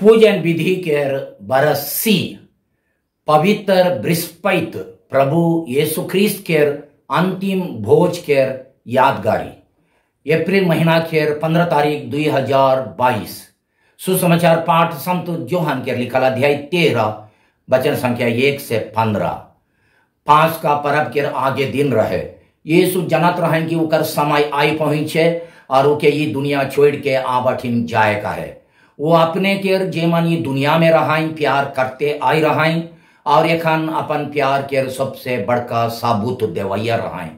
पूजन विधि के बरसी पवित्र बृहस्पति प्रभु यीशु ख्रिस्त के अंतिम भोज के यादगारी अप्रैल महीना के 15 तारीख 2022 सुसमाचार पाठ संत जोहन के लिखल अध्याय 13 वचन संख्या 1 से 15। पांच का पर्व के आगे दिन रहे। यीशु जनत रहे कि उकर समय आई पहुंचे और उके ये दुनिया छोड़ के आबठिन जाए का है। वो अपने के जेमन ये दुनिया में रहाई प्यार करते आई रहाई और एखन अपन प्यार के सबसे बड़का साबुत देवैया रहाई।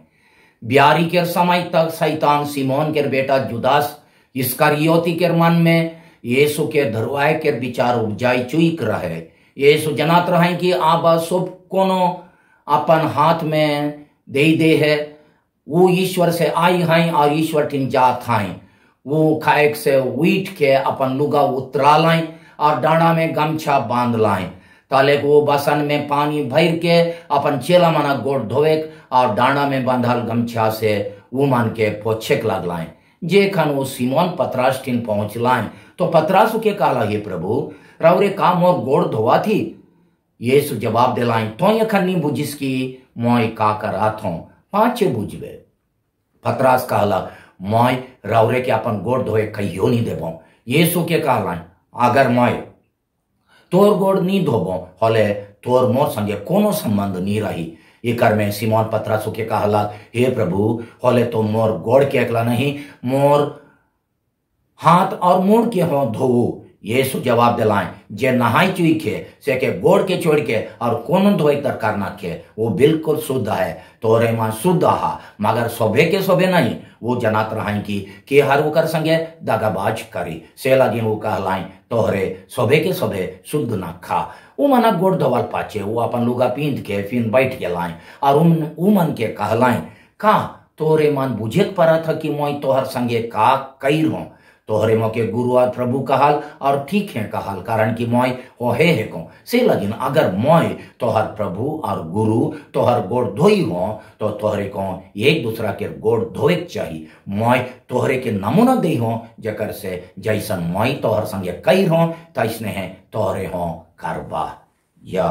ब्यारी के समय तक शैतान सिमोन के बेटा जुदास इस्करियोती के मन में यीशु के धरवाए के विचार उपजाई चुईक रहे। यीशु जनत रहे कि आबा सब कोनो अपन हाथ में दे है। वो ईश्वर से आई हैं और ईश्वर टिन जात हैं। वो खाएक से उठ के अपन लुगा उतरा लाएं और डांडा में गमछा बांध लाएं। ताले को बसन में पानी भर के अपन चेला मना गोड़ धोवेक और डांडा में बंधल गमछा से वो मन के पोछेक लग लाएं। जे खन वो सिमोन पतरास टिन पहुंच लाएं तो पतरास के काला ये प्रभु रवरे का मोर गोड़ धोवा थी। यीशु जवाब दिलाएं तो यखन नहीं बुझिस की मोय का करा थो पांचे बुझबे। पतरास कहला मोय रवरे के अपन गोड़ धोए कहियो नहीं देबो। यीशु के कहला अगर मोय तोर गोड़ नहीं धोबो होले तोर मोर संगे कोनो संबंध नहीं रही। एकर में सिमोन पतरास के कहला हे प्रभु होले तो मोर गोड़ के एकला नहीं मोर हाथ और मुंह के हो धोऊ। यीशु जवाब दिलाएं जे नहाई चुई के से के गोड़ के छोड़ के और कोनो धोई दरकार ना के वो बिल्कुल शुद्ध है। तोरे मां शुद्ध हा मगर सोभे के सोभे नहीं। वो जनात रहाई कि हर उकर संगे दगाबाज करी से लगी वो कहलाएं तोहरे सोभे के सोभे शुद्ध ना खा। वो मना गोड़ धोवल पाचे वो अपन लुगा पींद के फिर बैठ के लाएं और उ मन के कहलाएं का तोरे मन बुझे पड़ा था कि मोई तोहर संगे का कई रहो। तोहरे मोके गुरु और प्रभु कहल और ठीक है कहल कारण कि मोय हो है को से लगिन अगर मोय तोहर प्रभु और गुरु तोहर गोड़ धोई हो तो तोहरे को एक दूसरा के गोड़ धोए चाहिए। मोय तोहरे के नमूना दे हो जकर से जैसन मोय तोहर संगे कई हो तैसने है तोहरे हो करबा। यह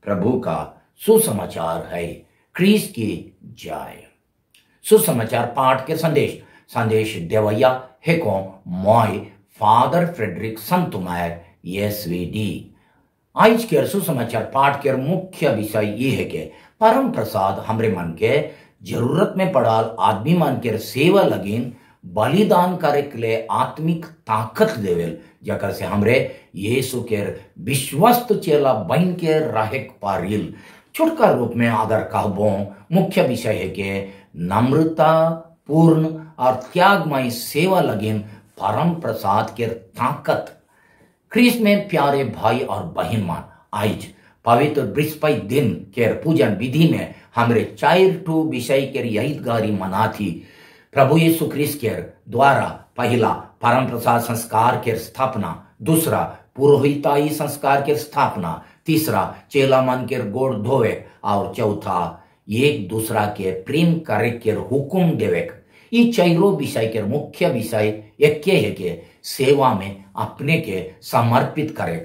प्रभु का सुसमाचार है। ख्रीस्त की जय। सुसमाचार पाठ के संदेश देवैया है को मोय फादर फ्रेडरिक संतुमायर एसवीडी। आज के सुसमाचार पाठ के मुख्य विषय ये है कि परम प्रसाद हमरे मन के जरूरत में पड़ाल आदमी मन के सेवा लगिन बलिदान करे के लिए आत्मिक ताकत देवेल जकर से हमरे यीशु के विश्वस्त चेला बन के रहे पारिल। छुटका रूप में अगर कहबो मुख्य विषय है कि नम्रता पूर्ण और त्यागमय सेवा लगिन परम प्रसाद के ताकत। ख्रीस्त में प्यारे भाई और बहन मान आज पवित्र बृहस्पति दिन के पूजन विधि में हमरे 4 विषय के यादगारी मना थी। प्रभु यीशु ख्रीस्त के द्वारा पहला परम प्रसाद संस्कार के स्थापना, दूसरा पुरोहिताई संस्कार के स्थापना, तीसरा चेला मन के गोड़ धोवे और चौथा एक दूसरा के प्रेम करे के हुकुम देवे। ये चारों विषय के मुख्य विषय एक के है कि सेवा में अपने के समर्पित करे।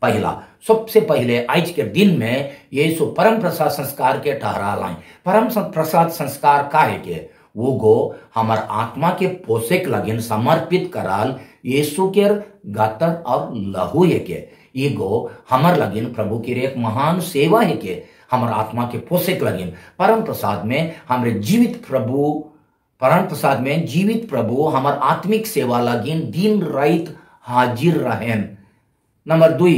पहला सबसे पहले आज के दिन में यीशु परम प्रसाद संस्कार के ठहरा लाए। परम प्रसाद संस्कार का है कि वो गो हमार आत्मा के पोषक लगिन समर्पित कराल यीशु के गातर और लहू है के ये गो हमार लगिन प्रभु की एक महान सेवा है कि हमार आत्मा के पोषक लगिन परम प्रसाद में हमरे जीवित प्रभु हमार आत्मिक सेवा लगिन दिन रात हाजिर रहें। नंबर 2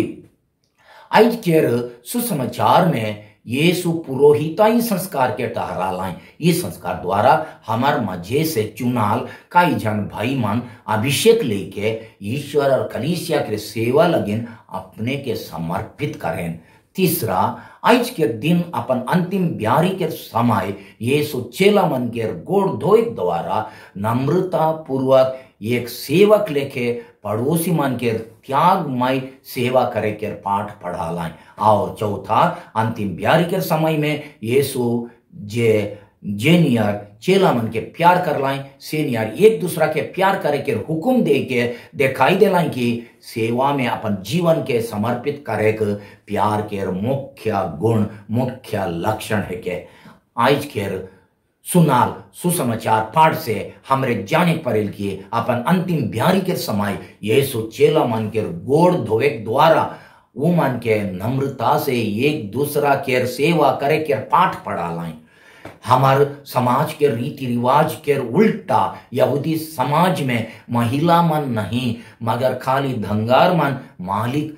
आज के सुसमाचार में यीशु पुरोहिताई संस्कार के ठहरा लाए। ये संस्कार द्वारा हमार मजे से चुनाल कई जन भाई मन अभिषेक लेके ईश्वर और कलीसिया के सेवा लगिन अपने के समर्पित करें। तीसरा आज के दिन अपन अंतिम ब्यारी के समय यीशु चेला मन के गोड़ धोए द्वारा नम्रता पूर्वक एक सेवक लेके पड़ोसी मन के त्यागमय सेवा करे के पाठ पढ़ा लाए। और चौथा अंतिम ब्यारी के समय में यीशु जेनियर चेला मन के प्यार कर लाएं सेन यार एक दूसरा के प्यार करे के हुक्म दे के दिखाई दे लाएं कि सेवा में अपन जीवन के समर्पित करे के प्यार के मुख्य गुण मुख्य लक्षण है के आज के सुनाल सुसमाचार पाठ से हमरे जाने परेल की अपन अंतिम ब्यारी के समय यीशु चेला मन के गोड़ धोवे द्वारा वो मन के नम्रता से एक दूसरा के सेवा करे के पाठ पढ़ा लाएं। हमार समाज के रीति रिवाज के उल्टा यहूदी समाज में महिला मन नहीं मगर खाली धंगार मन मालिक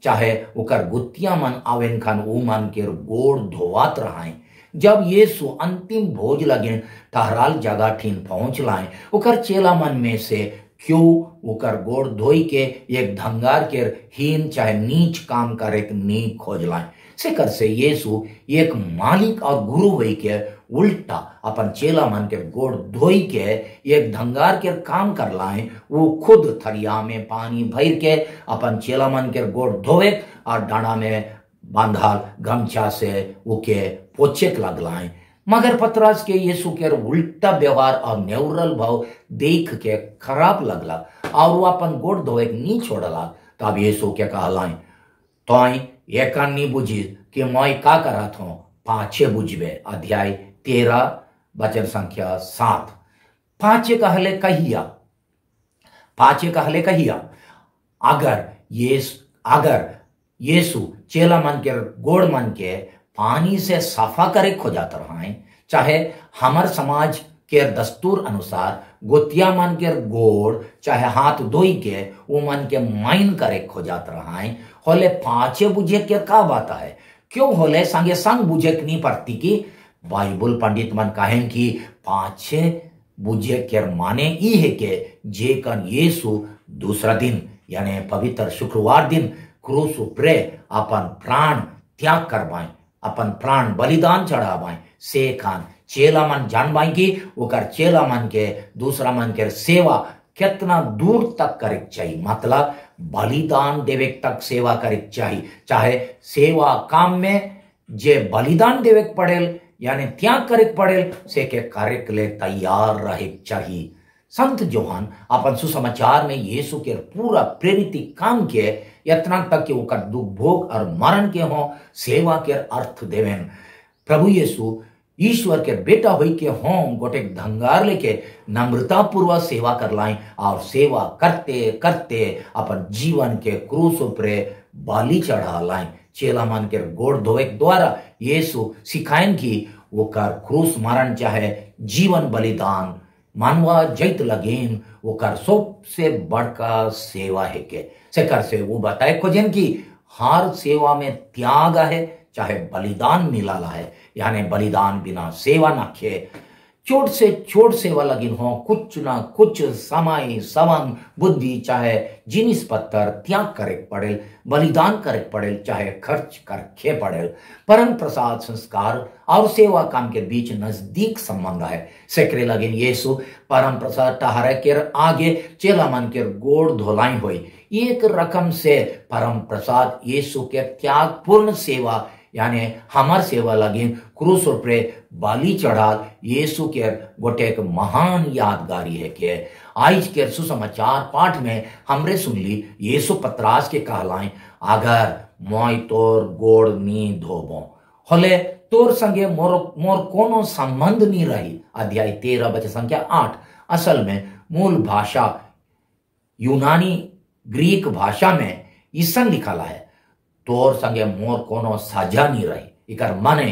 चाहे उकर गुत्तिया मन आवेन खान ऊ मन के गोड़ धोवात रहाएं। जब यीशु अंतिम भोज लगे ठहराल जगह ठीन पहुंच लाए उकर चेला मन में से क्यों उकर गोड़ धोई के एक धंगार के हीन चाहे नीच काम करे नी खोज लाए से कर से यीशु एक मालिक और गुरु हुई के उल्टा अपन चेला मन के गोड़ धोई के एक धंगार के काम कर लाए वो खुद थरिया में पानी भर के अपन चेला मन के गोड़ धोवे और डांडा में बांधाल गमछा से उके पोछे लग लाए। मगर पतरस के यीशु के उल्टा व्यवहार और न्यूरल भाव देख के खराब लगला और वो अपन गोड़ धोए नहीं छोड़ला। तब यीशु के कहलाए तो ये नहीं बुझी कि मैं का करा था पाछे बुझबे अध्याय 13 वचन संख्या 7 पाछे कहले कहिया अगर यीशु चेला मन के गोड़ मन के पानी से सफा करे खोजात रहा चाहे हमार समाज के दस्तूर अनुसार गोतिया मन के गोड़ चाहे हाथ धोई के वो मन के माइन करे खोजात रहा होले पाछे बुझे के का बात है क्यों होले संगे संग बुझे नहीं पड़ती कि बाइबल पंडित मन कहें कि पाछे बुझे के माने ई है के जे कन यीशु दूसरा दिन यानी पवित्र शुक्रवार दिन क्रूस उपरे अपन प्राण त्याग करवाएं अपन प्राण बलिदान चढ़ावाएं से खान चेला मन जानवाएं कि ओकर चेला मन के दूसरा मन के सेवा कितना दूर तक करे चाहिए मतलब बलिदान देवे तक सेवा करे चाहिए चाहे सेवा काम में जे बलिदान देवे पड़ेल यानी त्याग करे पड़ेल से के करे के लिए तैयार रहे चाहिए। संत जोहान अपन सुसमाचार में यीशु के पूरा प्रेरित काम के इतना तक कि ओकर दुख भोग और मरण के हो सेवा के अर्थ देवेन। प्रभु यीशु ईश्वर के बेटा हुई के हों गोटे धंगार लेके नम्रता पूर्वक सेवा कर लाएं और सेवा करते करते अपन जीवन के क्रूस उपरे बाली चढ़ा लाएं। चेला मन के गोड़ धोवे द्वारा यीशु सिखाएं कि वो कर क्रूस मरण चाहे जीवन बलिदान मानवा जैत लगेन वो कर सबसे बड़का सेवा है के से कर से वो बताए खोजन की हर सेवा में त्याग है चाहे बलिदान मिलाला है यानी बलिदान बिना सेवा न खे छोट से छोट सेवा लगिन हो कुछ ना कुछ समय सवंग बुद्धि चाहे जिनिस पत्थर त्याग करे पड़े बलिदान करे पड़े चाहे खर्च करके पड़े परम प्रसाद संस्कार और सेवा काम के बीच नजदीक संबंध है। सेकरे लगिन यीशु परम प्रसाद टहरे के आगे चेला मन के गोड़ धोलाई हुई एक रकम से परम प्रसाद यीशु के त्याग पूर्ण सेवा यानी हमार सेवा लगी क्रूस उपरे बाली चढ़ाल यीशु के गोटे एक महान यादगारी है के आज के सुसमाचार पाठ में हमरे सुन ली यीशु पतरस के कहलाएं अगर मोय तोर गोड़ नी धोबो होले तोर संगे मोर कोनो संबंध नहीं रही। अध्याय 13 वचन संख्या 8 असल में मूल भाषा यूनानी ग्रीक भाषा में ईसन लिखाला है तोर संगे मोर कोनो साझा नहीं रही इकर माने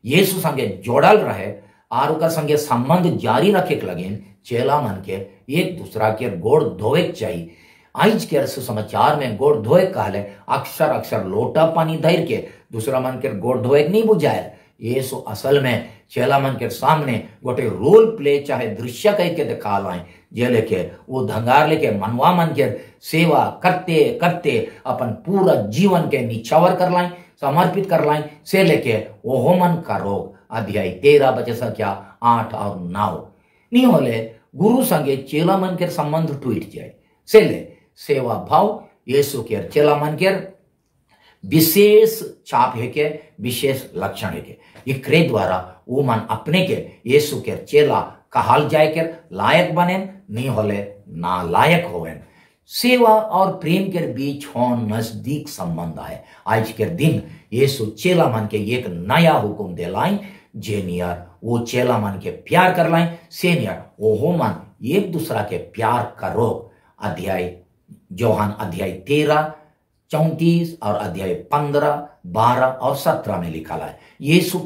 यीशु संगे जोड़ल रहे और उकर संगे संबंध जारी रखे लगे चेला मन के एक दूसरा के गोड़ धोवे चाहिए। आज के सुसमाचार में गोड़ धोए कहले अक्सर लोटा पानी धर के दूसरा मन के गोड़ धोए नहीं बुझाए। यीशु असल में चेला मन के सामने गोटे रोल प्ले चाहे दृश्य कह के दिखा लाए जे लेके वो धंगार लेके मनवा मन के सेवा करते करते अपन पूरा जीवन के निछावर कर लाए समर्पित कर लाए से लेके ओहो मन का रोग। अध्याय 13 वचन संख्या 8 और 9 नहीं होले गुरु संगे चेला मन के संबंध टूट जाए से ले सेवा भाव यीशु के चेला मन के विशेष छाप है के विशेष लक्षण है के इकरे द्वारा वो मन अपने के यीशु के चेला कहाल जाए के लायक बने नहीं होले ना लायक होवेन। सेवा और प्रेम के बीच हो नजदीक संबंध है। आज के दिन यीशु चेला मन के एक नया हुक्म दिलाई जे नियर वो चेला मन के प्यार कर लाए से नियर ओहो मन एक दूसरा के प्यार करो। अध्याय जोहान अध्याय 13, 34 और अध्याय 15, 12 और 17 में लिखा है। यीशु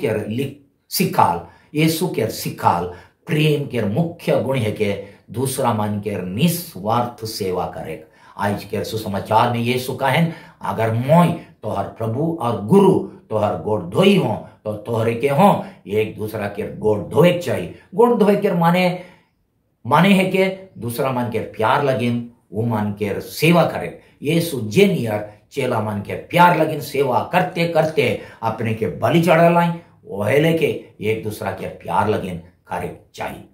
के सिखाल प्रेम के मुख्य गुण है के दूसरा मन के निस्वार्थ सेवा करे। आज के सुसमाचार में यीशु कहन अगर मोय तोहर प्रभु और गुरु तोहर गोड़ धोई हो तो तोहरे के हो एक दूसरा के गोड़ धोए चाहिए। गोड़ धोए के माने है के दूसरा मन के प्यार लगिन वो मन के सेवा करे। यीशु जे नियर चेला मन के प्यार लगिन सेवा करते करते अपने के बलि चढ़ा लाई वह लेके एक दूसरा के प्यार लगिन करे चाहिए।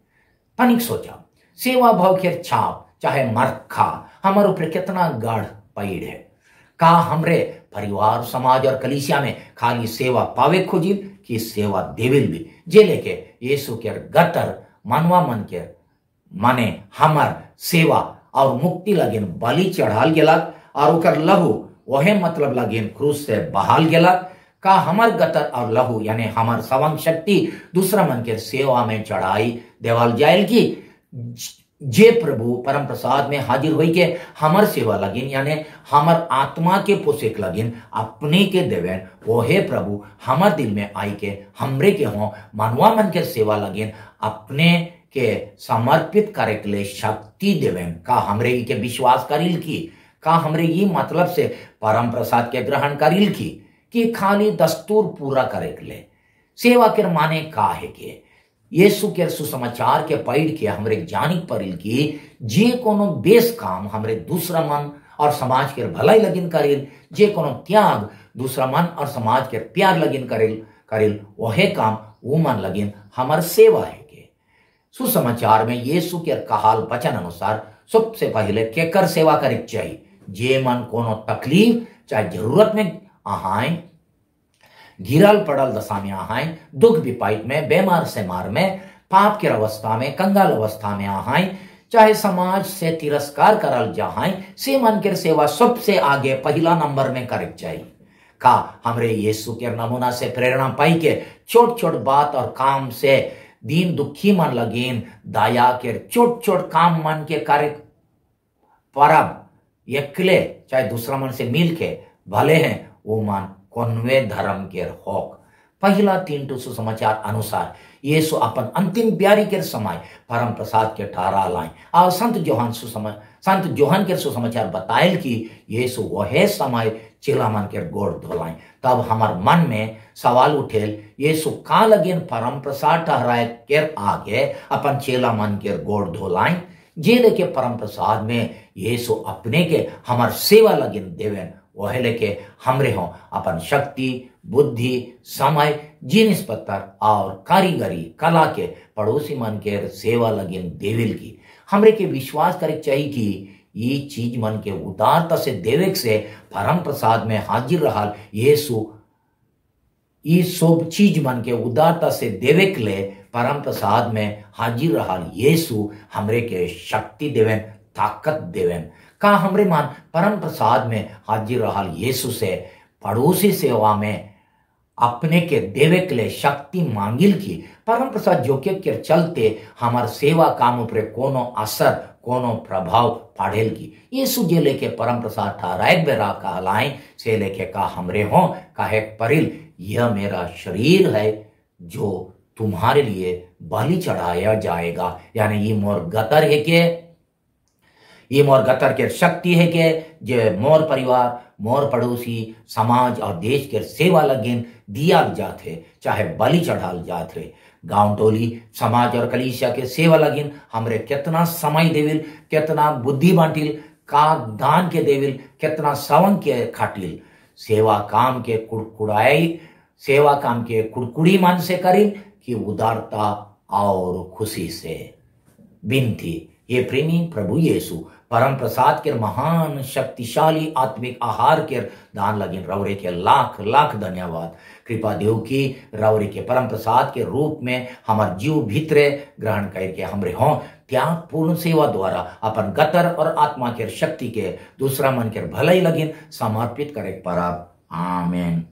तनिक सोचा सेवा भाव के छाप चाहे मरखा हमारे ऊपर कितना गाढ़ पीड़ है। का हमरे परिवार समाज और कलीसिया में खाली सेवा पावे खोजिल कि सेवा देविल भी जे लेके यीशु के गतर मनवा मन के माने हमार सेवा और मुक्ति लगिन बलि चढ़ाल गेलक और उकर लहू वहे मतलब लगिन क्रूस से बहाल गेलक। का हमार गतर और लहू यानी हमार सवंग शक्ति दूसरा मन के सेवा में चढ़ाई देवाल जायल की जे प्रभु परम प्रसाद में हाजिर होई के हमार सेवा लगिन यानी हमार आत्मा के पोषक लगिन अपने के देवेन ओहे प्रभु हमार दिल में आई के हमरे के हो मनवा मन के सेवा लगिन अपने के समर्पित करे के लिए शक्ति देवेन। का हमरे के विश्वास करिल की का हमरे ये मतलब से परम प्रसाद के ग्रहण करिल की कि खाली दस्तूर पूरा करे के लिए सेवा के माने का है के यीशु के सुसमाचार के पढ़ के हमरे जानी परिल की जे कोनो बेस काम हमरे दूसरा मन और समाज के भलाई लगिन करिल जे कोनो त्याग दूसरा मन और समाज के प्यार लगिन करिल वहे काम वो मन लगिन हमार सेवा है के। सुसमाचार में यीशु के कहाल वचन अनुसार सबसे पहले केकर सेवा करे चाहिए जे मन कोनो तकलीफ चाहे जरूरत में आहाय गिरल पड़ल दशा में आहाय दुख विपाइत में बेमार से मार में पाप के अवस्था में कंगाल अवस्था में आहाय चाहे समाज से तिरस्कार करल जाहाय से मन के सेवा सबसे आगे पहला नंबर में करे चाहिए। का हमरे यीशु के नमूना से प्रेरणा पाई के छोट छोट बात और काम से दीन दुखी मन लगीन दया के छोट छोट काम मन के कार्य परब एकले चाहे दूसरा मन से मिल के भले हैं वो मन कौनवे धर्म के होक। पहला 3 सुसमाचार अनुसार यीशु अपन अंतिम ब्यारी के समय परम प्रसाद के ठहरा लाए और संत जोहन के सुसमाचार बतायल कि यीशु वह समय चेला मन के गोड़ धोलाए। तब हमार मन में सवाल उठेल यीशु का लगिन परम प्रसाद ठहराए के आगे अपन चेला मन के गोड़ धोलाए जे लेके परम प्रसाद में यीशु अपने के हमार सेवा लगिन देवेन वह लेके हमरे हो अपन शक्ति बुद्धि समय जिनिस पत्थर और कारीगरी कला के पड़ोसी मन के सेवा लगिन देविल की हमरे के विश्वास करे चाहिए कि ये चीज मन के उदारता से देवे से परम प्रसाद में हाजिर रहा यीशु ये सब चीज मन के उदारता से देवे के लिए परम प्रसाद में हाजिर रहा यीशु हमरे के शक्ति देवेन ताकत देवेन। का हमरे मान परम प्रसाद में हाजिर रहा यीशु से पड़ोसी सेवा में अपने के देवे के लिए शक्ति मांगिल की परम प्रसाद जो के चलते हमार सेवा काम पर कोनो असर कोनो प्रभाव पड़ेल की यीशु जे लेके परम प्रसाद ठहराए बेरा कहलाए से लेके का हमरे हो काहे परिल यह मेरा शरीर है जो तुम्हारे लिए बलि चढ़ाया जाएगा यानी ये मोर गतर है के ये मोर गतर के शक्ति है के जे मोर परिवार मोर पड़ोसी समाज और देश के सेवा लगिन दिया जाते चाहे बलि चढ़ाल जाते गांव टोली समाज और कलीसिया के सेवा लगिन हमरे कितना समय देविल कितना बुद्धि बांटिल का दान के देविल कितना सवंग के खाटिल सेवा काम के कुड़कुड़ी मन से करिल कि उदारता और खुशी से। विनती ये प्रेमी प्रभु यीशु परम प्रसाद के महान शक्तिशाली आत्मिक आहार के दान लगिन रौरे के लाख लाख धन्यवाद। कृपा देव की रौरे के परम प्रसाद के रूप में हमार जीव भीतरे ग्रहण करके हमरे हों त्याग पूर्ण सेवा द्वारा अपन गतर और आत्मा के शक्ति के दूसरा मन के भलाई लगिन समर्पित करे पर आमेन।